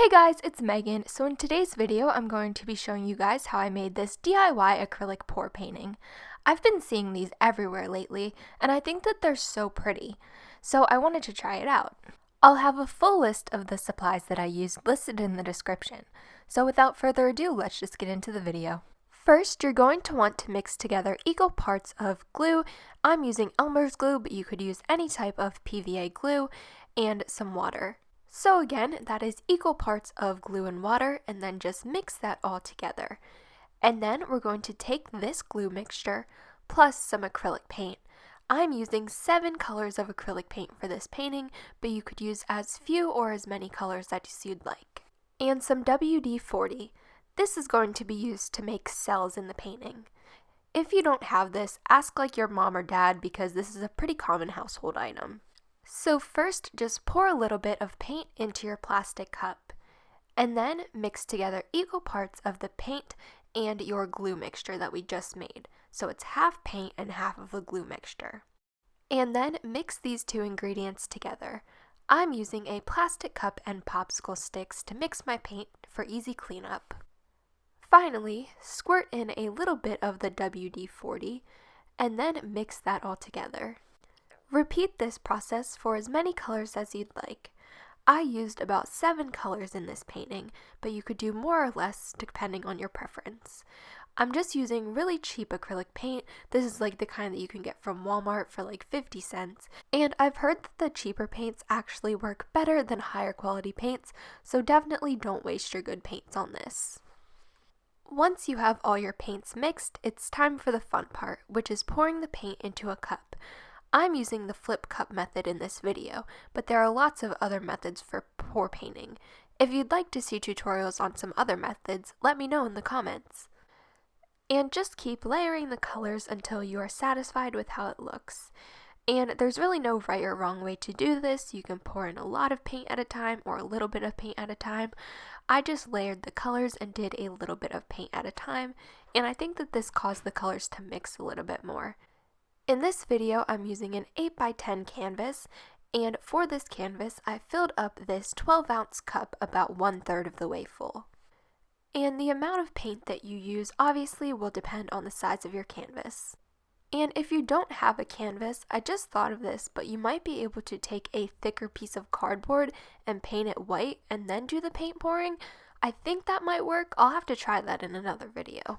Hey guys, it's Megan. So in today's video, I'm going to be showing you guys how I made this DIY acrylic pour painting. I've been seeing these everywhere lately, and I think that they're so pretty. So I wanted to try it out. I'll have a full list of the supplies that I used listed in the description. So without further ado, let's just get into the video. First, you're going to want to mix together equal parts of glue. I'm using Elmer's glue, but you could use any type of PVA glue, and some water. So again, that is equal parts of glue and water, and then just mix that all together. And then we're going to take this glue mixture plus some acrylic paint. I'm using 7 colors of acrylic paint for this painting, but you could use as few or as many colors as you'd like. And some WD-40. This is going to be used to make cells in the painting. If you don't have this, ask like your mom or dad because this is a pretty common household item. So first, just pour a little bit of paint into your plastic cup, and then mix together equal parts of the paint and your glue mixture that we just made. So it's half paint and half of the glue mixture. And then mix these two ingredients together. I'm using a plastic cup and popsicle sticks to mix my paint for easy cleanup. Finally, squirt in a little bit of the WD-40 and then mix that all together. Repeat this process for as many colors as you'd like. I used about 7 colors in this painting, but you could do more or less depending on your preference. I'm just using really cheap acrylic paint. This is like the kind that you can get from Walmart for like 50 cents. And I've heard that the cheaper paints actually work better than higher quality paints, so definitely don't waste your good paints on this. Once you have all your paints mixed, it's time for the fun part, which is pouring the paint into a cup. I'm using the flip cup method in this video, but there are lots of other methods for pour painting. If you'd like to see tutorials on some other methods, let me know in the comments. And just keep layering the colors until you are satisfied with how it looks. And there's really no right or wrong way to do this. You can pour in a lot of paint at a time or a little bit of paint at a time. I just layered the colors and did a little bit of paint at a time, and I think that this caused the colors to mix a little bit more. In this video, I'm using an 8x10 canvas, and for this canvas, I filled up this 12-ounce cup about 1/3 of the way full. And the amount of paint that you use obviously will depend on the size of your canvas. And if you don't have a canvas, I just thought of this, but you might be able to take a thicker piece of cardboard and paint it white and then do the paint pouring. I think that might work. I'll have to try that in another video.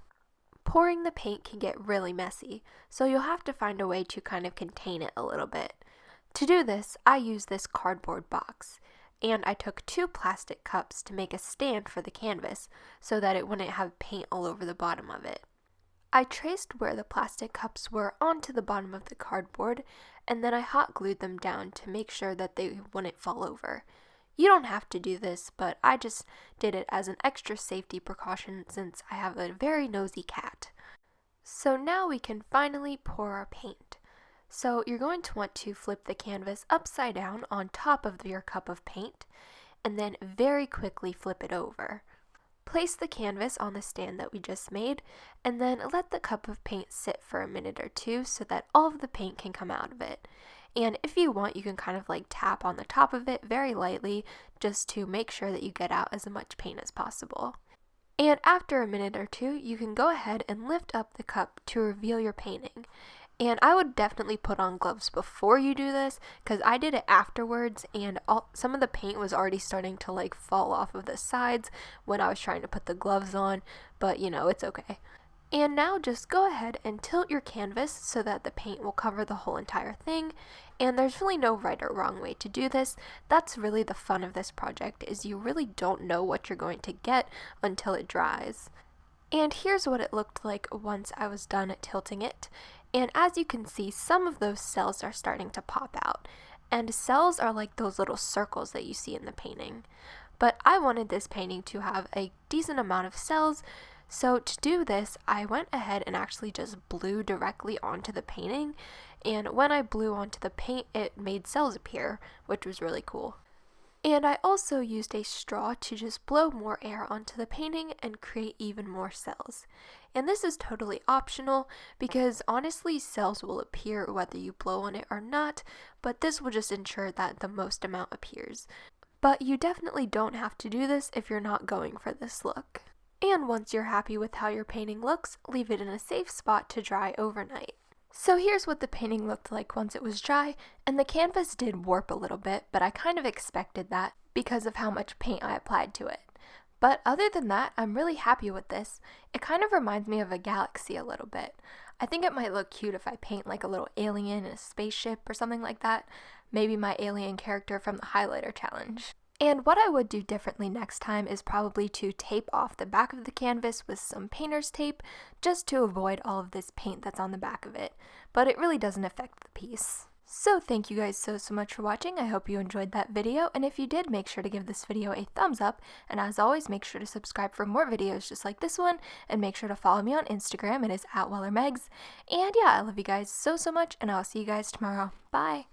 Pouring the paint can get really messy, so you'll have to find a way to kind of contain it a little bit. To do this, I used this cardboard box, and I took 2 plastic cups to make a stand for the canvas so that it wouldn't have paint all over the bottom of it. I traced where the plastic cups were onto the bottom of the cardboard, and then I hot glued them down to make sure that they wouldn't fall over. You don't have to do this, but I just did it as an extra safety precaution since I have a very nosy cat. So now we can finally pour our paint. So you're going to want to flip the canvas upside down on top of your cup of paint, and then very quickly flip it over. Place the canvas on the stand that we just made, and then let the cup of paint sit for a minute or two so that all of the paint can come out of it. And if you want, you can kind of like tap on the top of it very lightly just to make sure that you get out as much paint as possible. And after a minute or two, you can go ahead and lift up the cup to reveal your painting. And I would definitely put on gloves before you do this because I did it afterwards, and some of the paint was already starting to like fall off of the sides when I was trying to put the gloves on, but you know, it's okay. And now just go ahead and tilt your canvas so that the paint will cover the whole entire thing, and there's really no right or wrong way to do this. That's really the fun of this project, is you really don't know what you're going to get until it dries. And here's what it looked like once I was done at tilting it. And as you can see, some of those cells are starting to pop out. And cells are like those little circles that you see in the painting. But I wanted this painting to have a decent amount of cells, so to do this, I went ahead and actually just blew directly onto the painting. And when I blew onto the paint, it made cells appear, which was really cool. And I also used a straw to just blow more air onto the painting and create even more cells. And this is totally optional because honestly cells will appear whether you blow on it or not, but this will just ensure that the most amount appears. but you definitely don't have to do this if you're not going for this look. And once you're happy with how your painting looks, leave it in a safe spot to dry overnight. So here's what the painting looked like once it was dry, and the canvas did warp a little bit, but I kind of expected that because of how much paint I applied to it. But other than that, I'm really happy with this. It kind of reminds me of a galaxy a little bit. I think it might look cute if I paint like a little alien in a spaceship or something like that. Maybe my alien character from the highlighter challenge. And what I would do differently next time is probably to tape off the back of the canvas with some painter's tape, just to avoid all of this paint that's on the back of it. But it really doesn't affect the piece. So thank you guys so much for watching. I hope you enjoyed that video, and if you did, make sure to give this video a thumbs up, and as always, make sure to subscribe for more videos just like this one, and make sure to follow me on Instagram. It is @WellerMegs. And yeah, I love you guys so much, and I'll see you guys tomorrow. Bye!